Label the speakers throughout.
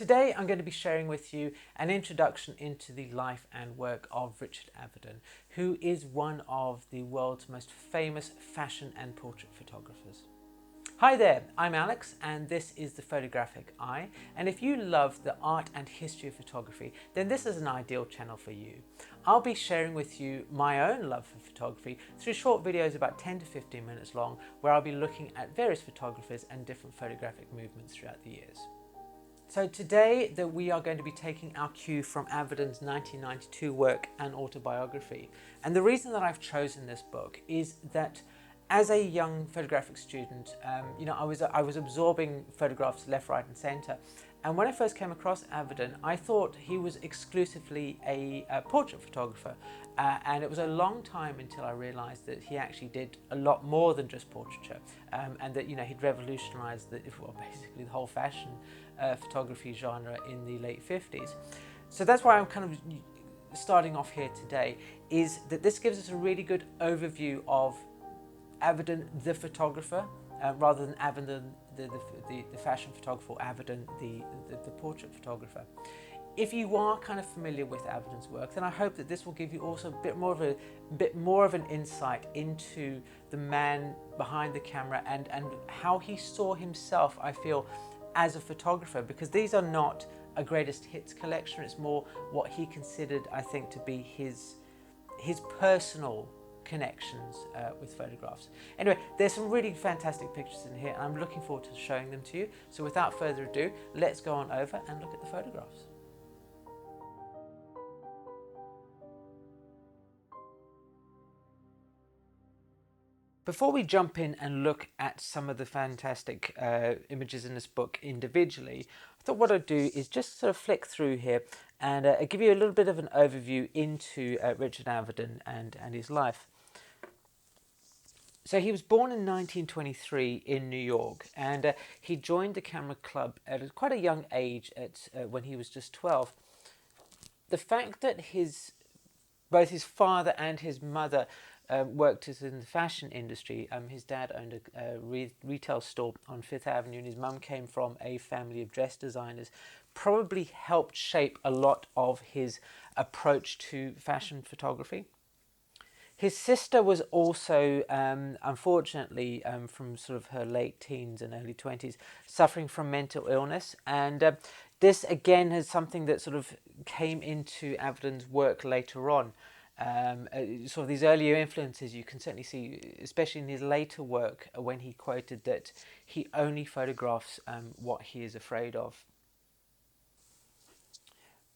Speaker 1: Today I'm going to be sharing with you an introduction into the life and work of Richard Avedon, who is one of the world's most famous fashion and portrait photographers. Hi there, I'm Alex and this is the Photographic Eye, and if you love the art and history of photography, then this is an ideal channel for you. I'll be sharing with you my own love for photography through short videos about 10 to 15 minutes long, where I'll be looking at various photographers and different photographic movements throughout the years. So today we are going to be taking our cue from Avedon's 1992 work and autobiography. And the reason that I've chosen this book is that as a young photographic student, I was absorbing photographs left, right and centre. And when I first came across Avedon, I thought he was exclusively a portrait photographer. And it was a long time until I realised that he actually did a lot more than just portraiture, and that he'd revolutionised basically the whole fashion photography genre in the late 50s. So that's why I'm kind of starting off here today, is that this gives us a really good overview of Avedon the photographer, rather than Avedon the fashion photographer, or Avedon the portrait photographer. If you are kind of familiar with Avedon's work, then I hope that this will give you also a bit more of an insight into the man behind the camera and how he saw himself, I feel, as a photographer, because these are not a greatest hits collection. It's more what he considered, I think, to be his personal connections with photographs. Anyway, there's some really fantastic pictures in here and I'm looking forward to showing them to you. So without further ado, let's go on over and look at the photographs. Before we jump in and look at some of the fantastic images in this book individually, I thought what I'd do is just sort of flick through here and give you a little bit of an overview into Richard Avedon and his life. So he was born in 1923 in New York, and he joined the camera club at quite a young age, when he was just 12. The fact that both his father and his mother worked in the fashion industry. His dad owned a retail store on Fifth Avenue and his mum came from a family of dress designers, probably helped shape a lot of his approach to fashion photography. His sister was also, unfortunately, from sort of her late teens and early 20s, suffering from mental illness. And this, again, is something that sort of came into Avedon's work later on. Sort of these earlier influences you can certainly see, especially in his later work, when he quoted that he only photographs what he is afraid of.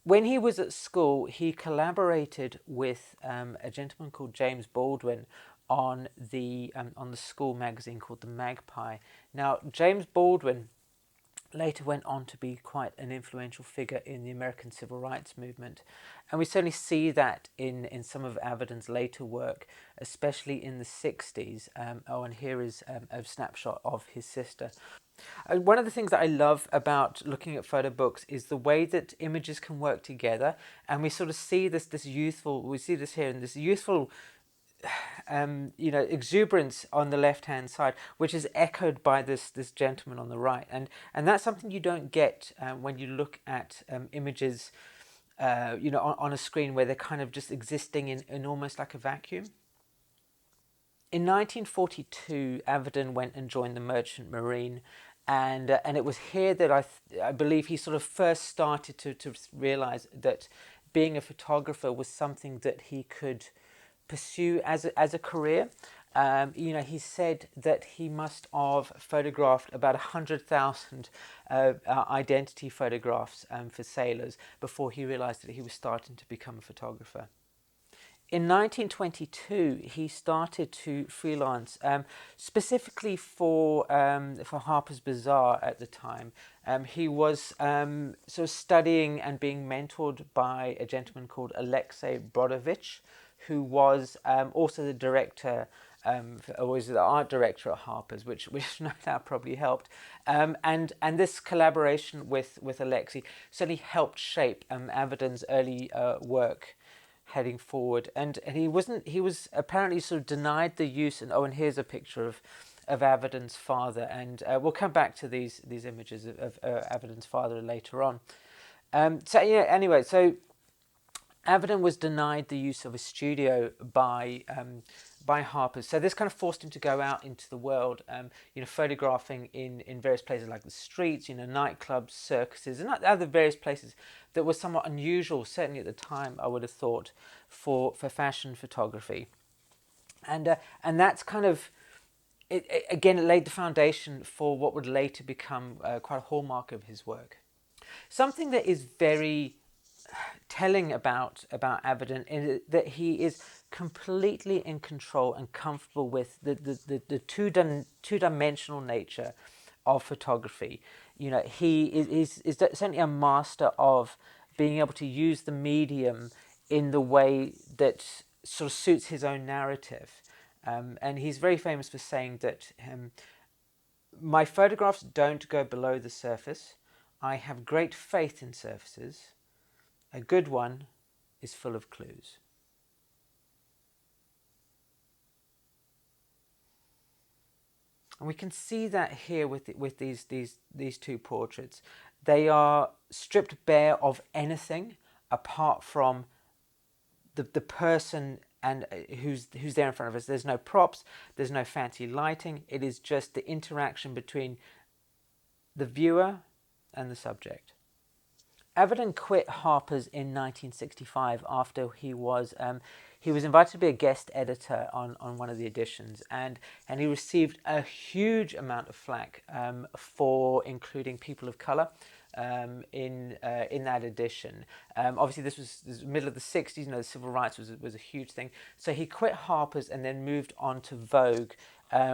Speaker 1: When he was at school, he collaborated with a gentleman called James Baldwin on the school magazine called The Magpie. Now, James Baldwin later went on to be quite an influential figure in the American Civil Rights Movement. And we certainly see that in some of Avedon's later work, especially in the 60s. And here is a snapshot of his sister. One of the things that I love about looking at photo books is the way that images can work together, and we sort of see this youthful, we see this here in this youthful exuberance on the left hand side, which is echoed by this gentleman on the right, and that's something you don't get when you look at images on a screen where they're kind of just existing in almost like a vacuum. In 1942, Avedon went and joined the Merchant Marine, and it was here that I believe he sort of first started to realise that being a photographer was something that he could pursue as a career. He said that he must have photographed about 100,000 identity photographs for sailors before he realised that he was starting to become a photographer. In 1922, he started to freelance, specifically for Harper's Bazaar at the time. He was sort of studying and being mentored by a gentleman called Alexei Brodovich, who was also the director, or was the art director at Harper's, which no doubt probably helped. And this collaboration with Alexei certainly helped shape Avedon's early work heading forward. And he was apparently sort of denied the use, and here's a picture of of Avedon's father, and we'll come back to these images of Avedon's father later on. So yeah, anyway, so Avedon was denied the use of a studio by Harper's, so this kind of forced him to go out into the world, photographing in various places like the streets, nightclubs, circuses, and other various places that were somewhat unusual, certainly at the time, I would have thought, for fashion photography, and that's kind of it laid the foundation for what would later become quite a hallmark of his work. Something that is very telling about Avedon is that he is completely in control and comfortable with the two-dimensional nature of photography. He is certainly a master of being able to use the medium in the way that sort of suits his own narrative. And he's very famous for saying that my photographs don't go below the surface. I have great faith in surfaces. A good one is full of clues. And we can see that here with these two portraits. They are stripped bare of anything apart from the person and who's there in front of us. There's no props, there's no fancy lighting. It is just the interaction between the viewer and the subject. Avedon quit Harper's in 1965 after he was invited to be a guest editor on one of the editions, and he received a huge amount of flack for including people of colour in that edition. Obviously, this was the middle of the 60s. The civil rights was a huge thing. So he quit Harper's and then moved on to Vogue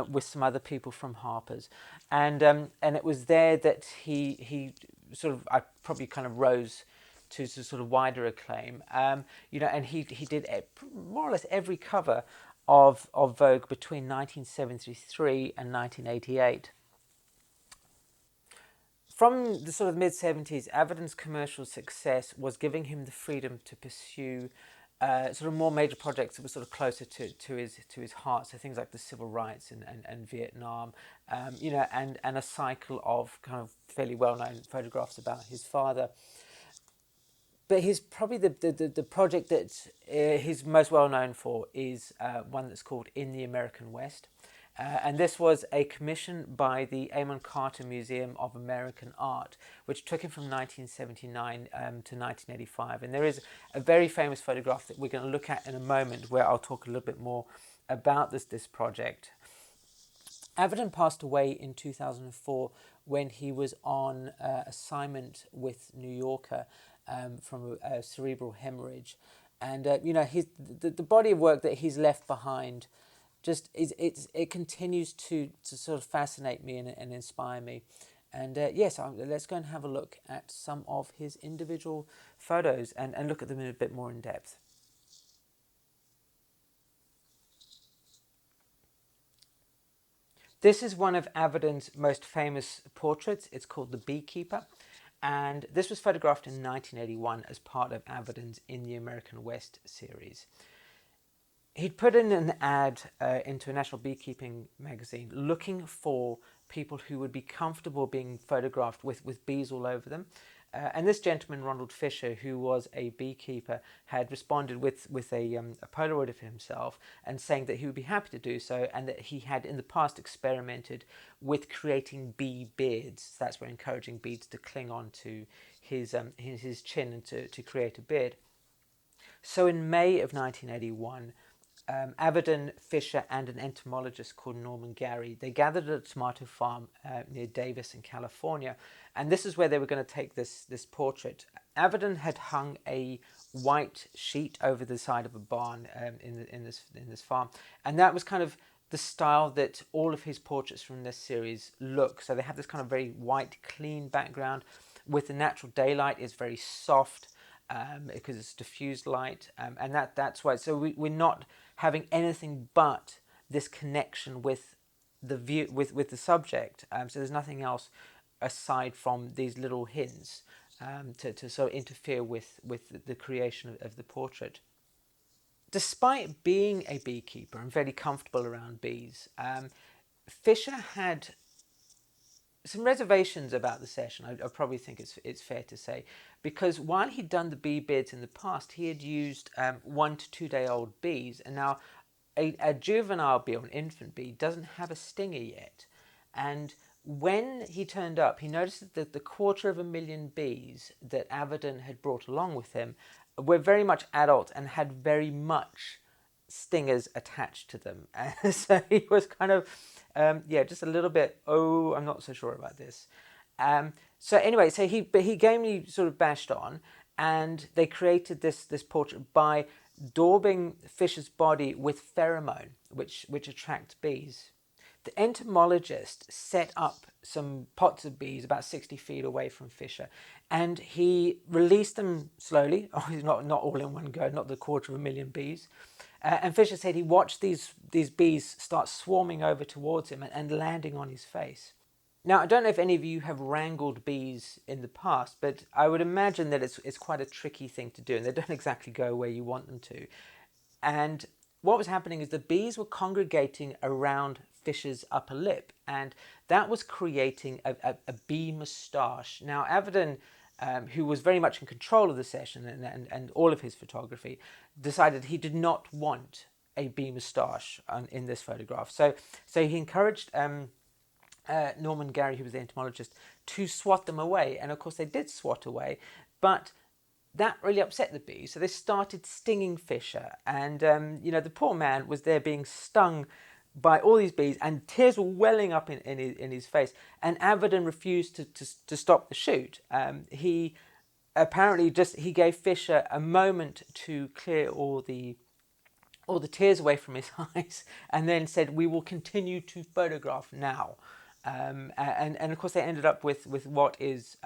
Speaker 1: with some other people from Harper's, and it was there that he sort of, I probably kind of rose to sort of wider acclaim. And he did more or less every cover of Vogue between 1973 and 1988. From the sort of mid-70s, Avedon's commercial success was giving him the freedom to pursue sort of more major projects that were sort of closer to his heart. So things like the civil rights and Vietnam, and a cycle of kind of fairly well-known photographs about his father. But he's probably the project that he's most well known for is one that's called In the American West. And this was a commission by the Amon Carter Museum of American Art, which took him from 1979 to 1985. And there is a very famous photograph that we're going to look at in a moment where I'll talk a little bit more about this project. Avedon passed away in 2004 when he was on assignment with New Yorker from a cerebral hemorrhage. And, the body of work that he's left behind just it continues to sort of fascinate me and inspire me. And yes, let's go and have a look at some of his individual photos and look at them in a bit more in depth. This is one of Avedon's most famous portraits. It's called The Beekeeper. And this was photographed in 1981 as part of Avedon's In the American West series. He'd put in an ad into a national beekeeping magazine looking for people who would be comfortable being photographed with bees all over them. And this gentleman, Ronald Fisher, who was a beekeeper, had responded with a Polaroid of himself and saying that he would be happy to do so, and that he had in the past experimented with creating bee beards. So that's where encouraging bees to cling on to his chin and to create a beard. So in May of 1981, Avedon, Fisher, and an entomologist called Norman Gary, they gathered at a tomato farm near Davis in California, and this is where they were going to take this portrait. Avedon had hung a white sheet over the side of a barn in this farm, and that was kind of the style that all of his portraits from this series look. So they have this kind of very white, clean background with the natural daylight. It's very soft because it's diffused light, and that's why. So we're not having anything but this connection with the view, with the subject. So there's nothing else aside from these little hints to sort of interfere with the creation of the portrait. Despite being a beekeeper and very comfortable around bees, Fisher had some reservations about the session. I probably think it's fair to say, because while he'd done the bee beds in the past, he had used 1 to 2 day old bees, and now a juvenile bee or an infant bee doesn't have a stinger yet. And when he turned up, he noticed that the 250,000 bees that Avedon had brought along with him were very much adult and had very much stingers attached to them. So he was kind of, just a little bit, oh, I'm not so sure about this. So anyway, so he gamely sort of bashed on, and they created this portrait by daubing Fisher's body with pheromone, which attracts bees. The entomologist set up some pots of bees about 60 feet away from Fisher, and he released them slowly. Oh, not all in one go, not the 250,000 bees. And Fisher said he watched these bees start swarming over towards him and landing on his face. Now, I don't know if any of you have wrangled bees in the past, but I would imagine that it's quite a tricky thing to do, and they don't exactly go where you want them to. And what was happening is the bees were congregating around Fisher's upper lip, and that was creating a bee moustache. Now, Avedon, who was very much in control of the session and all of his photography, decided he did not want a bee moustache in this photograph. So he encouraged Norman Gary, who was the entomologist, to swat them away. And of course they did swat away, but that really upset the bees. So they started stinging Fisher. And, the poor man was there being stung by all these bees, and tears were welling up in his face. And Avedon refused to stop the shoot. He apparently he gave Fisher a moment to clear all the tears away from his eyes, and then said, "We will continue to photograph now." And of course they ended up with what is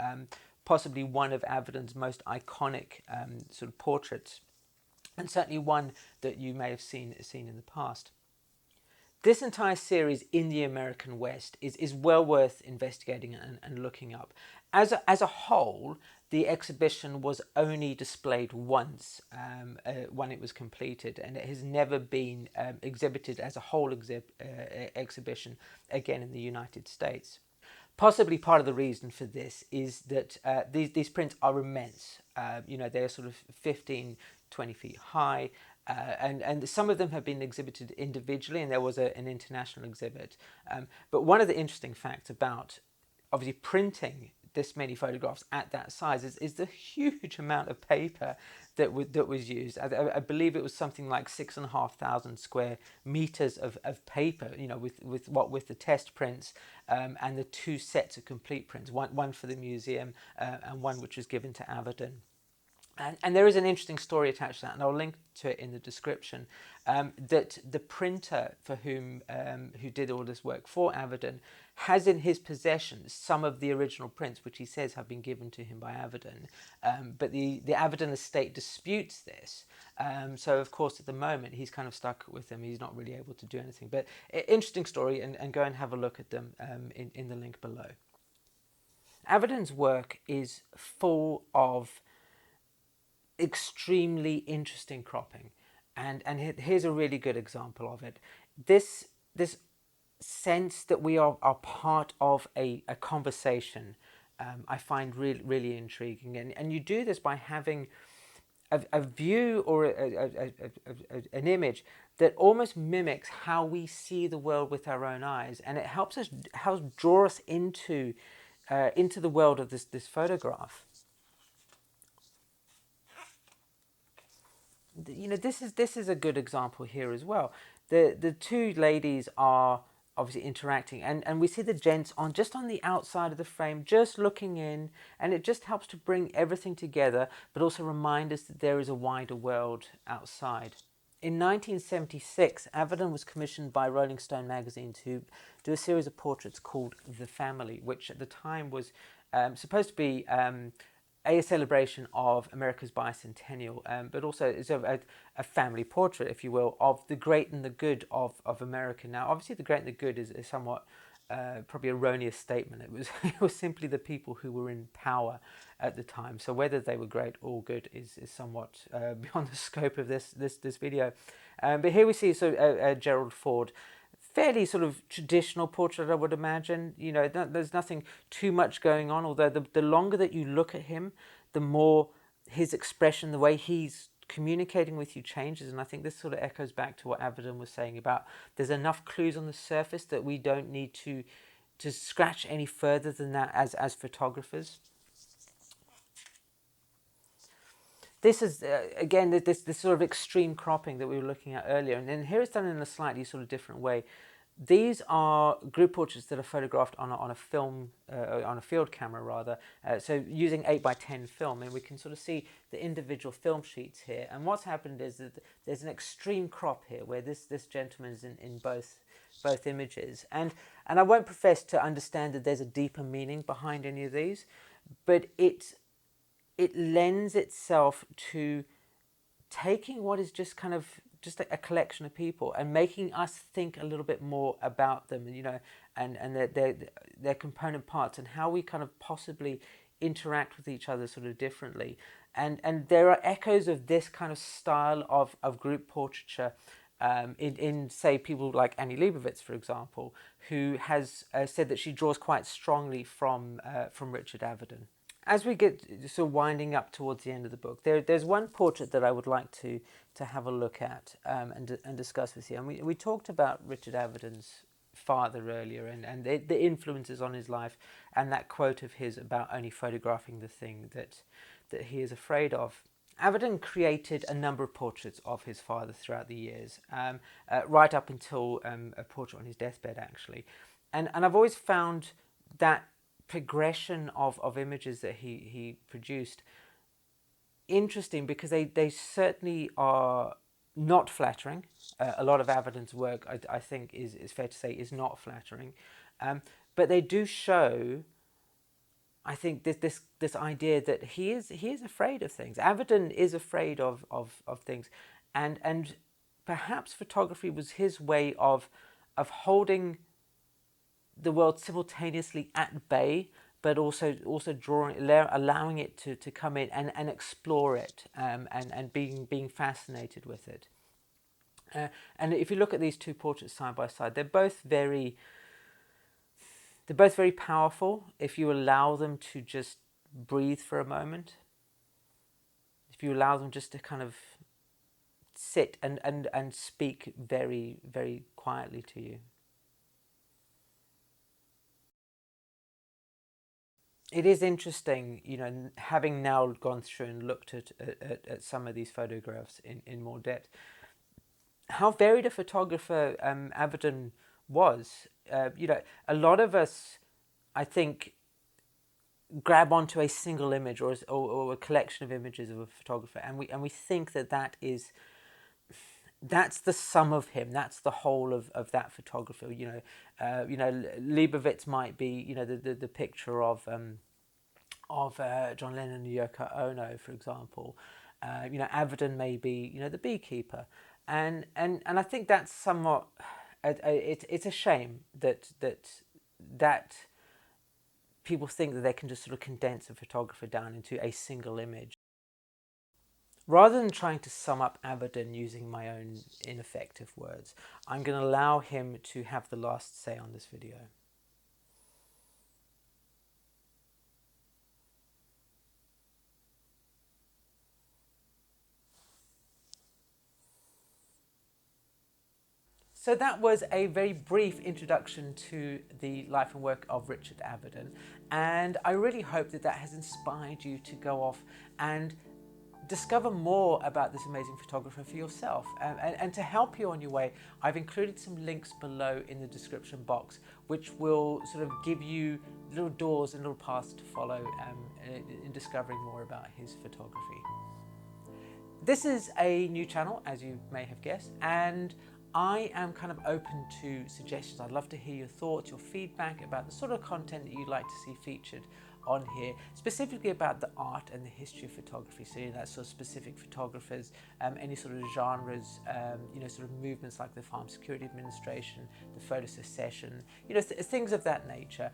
Speaker 1: possibly one of Avedon's most iconic sort of portraits, and certainly one that you may have seen in the past. This entire series in the American West is well worth investigating and looking up. As a whole, the exhibition was only displayed once when it was completed, and it has never been exhibited as a whole exhibition again in the United States. Possibly part of the reason for this is that these prints are immense. They're sort of 15, 20 feet high. And some of them have been exhibited individually, and there was an international exhibit. But one of the interesting facts about obviously printing this many photographs at that size is the huge amount of paper that was used. I believe it was something like 6,500 square meters of paper, with the test prints and the 2 sets of complete prints, one for the museum and one which was given to Avedon. And there is an interesting story attached to that, and I'll link to it in the description, that the printer who did all this work for Avedon has in his possession some of the original prints, which he says have been given to him by Avedon. But the Avedon estate disputes this. So, of course, at the moment, he's kind of stuck with them. He's not really able to do anything. But interesting story, and go and have a look at them in the link below. Avedon's work is full of extremely interesting cropping, and here's a really good example of it. This sense that we are part of a conversation, I find really intriguing, and you do this by having a view or an image that almost mimics how we see the world with our own eyes, and it helps draw us into the world of this photograph. This is a good example here as well. The 2 ladies are obviously interacting, and we see the gents on the outside of the frame, just looking in, and it just helps to bring everything together, but also remind us that there is a wider world outside. In 1976, Avedon was commissioned by Rolling Stone magazine to do a series of portraits called The Family, which at the time was supposed to be a celebration of America's bicentennial, but also it's a family portrait, if you will, of the great and the good of America. Now, obviously, the great and the good is somewhat probably erroneous statement. It was simply the people who were in power at the time. So whether they were great or good is somewhat beyond the scope of this video. But here we see Gerald Ford fairly sort of traditional portrait, I would imagine. You know, there's nothing too much going on, although the longer that you look at him, the more his expression, the way he's communicating with you changes. And I think this sort of echoes back to what Avedon was saying about there's enough clues on the surface that we don't need to scratch any further than that as photographers. This is, again, this sort of extreme cropping that we were looking at earlier. And then here it's done in a slightly sort of different way. These are group portraits that are photographed on a film, on a field camera rather, so using 8x10 film, and we can sort of see the individual film sheets here. And what's happened is that there's an extreme crop here, where this gentleman is in both images. And I won't profess to understand that there's a deeper meaning behind any of these, but it lends itself to taking what is just kind of just a collection of people and making us think a little bit more about them, you know, and their component parts, and how we kind of possibly interact with each other sort of differently. And there are echoes of this kind of style of group portraiture in say people like Annie Leibovitz, for example, who has said that she draws quite strongly from Richard Avedon. As we get sort of winding up towards the end of the book, there's one portrait that I would like to have a look at and discuss with you. And we talked about Richard Avedon's father earlier, and the influences on his life, and that quote of his about only photographing the thing that he is afraid of. Avedon created a number of portraits of his father throughout the years, right up until a portrait on his deathbed, actually. And I've always found that progression of images that he produced interesting, because they certainly are not flattering. A lot of Avedon's work, I think, is fair to say, is not flattering, but they do show, I think, this idea that he is afraid of things. Avedon is afraid of things, and perhaps photography was his way of holding the world simultaneously at bay, but also allowing it to come in and explore it, and being fascinated with it. And if you look at these two portraits side by side, they're both very powerful if you allow them to just breathe for a moment. If you allow them just to kind of sit and speak very, very quietly to you. It is interesting, you know, having now gone through and looked at some of these photographs in more depth, how varied a photographer Avedon was. You know, a lot of us, I think, grab onto a single image or a collection of images of a photographer, and we think that's the sum of him. That's the whole of that photographer. You know, Leibovitz might be, you know, the picture of John Lennon and Yoko Ono, for example. You know, Avedon may be, you know, the Beekeeper, and I think that's somewhat. It's a shame that people think that they can just sort of condense a photographer down into a single image. Rather than trying to sum up Avedon using my own ineffective words, I'm going to allow him to have the last say on this video. So that was a very brief introduction to the life and work of Richard Avedon, and I really hope that has inspired you to go off and discover more about this amazing photographer for yourself. And to help you on your way, I've included some links below in the description box, which will sort of give you little doors and little paths to follow in discovering more about his photography. This is a new channel, as you may have guessed, and I am kind of open to suggestions. I'd love to hear your thoughts, your feedback about the sort of content that you'd like to see featured on here, specifically about the art and the history of photography. So that sort of specific photographers, any sort of genres, sort of movements like the Farm Security Administration, the photo secession, things of that nature.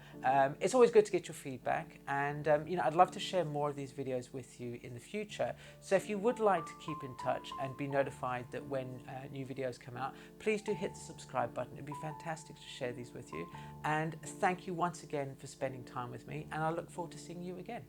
Speaker 1: It's always good to get your feedback, and I'd love to share more of these videos with you in the future. So if you would like to keep in touch and be notified that when new videos come out, please do hit the subscribe button. It'd be fantastic to share these with you. And thank you once again for spending time with me, and I look forward to seeing you again.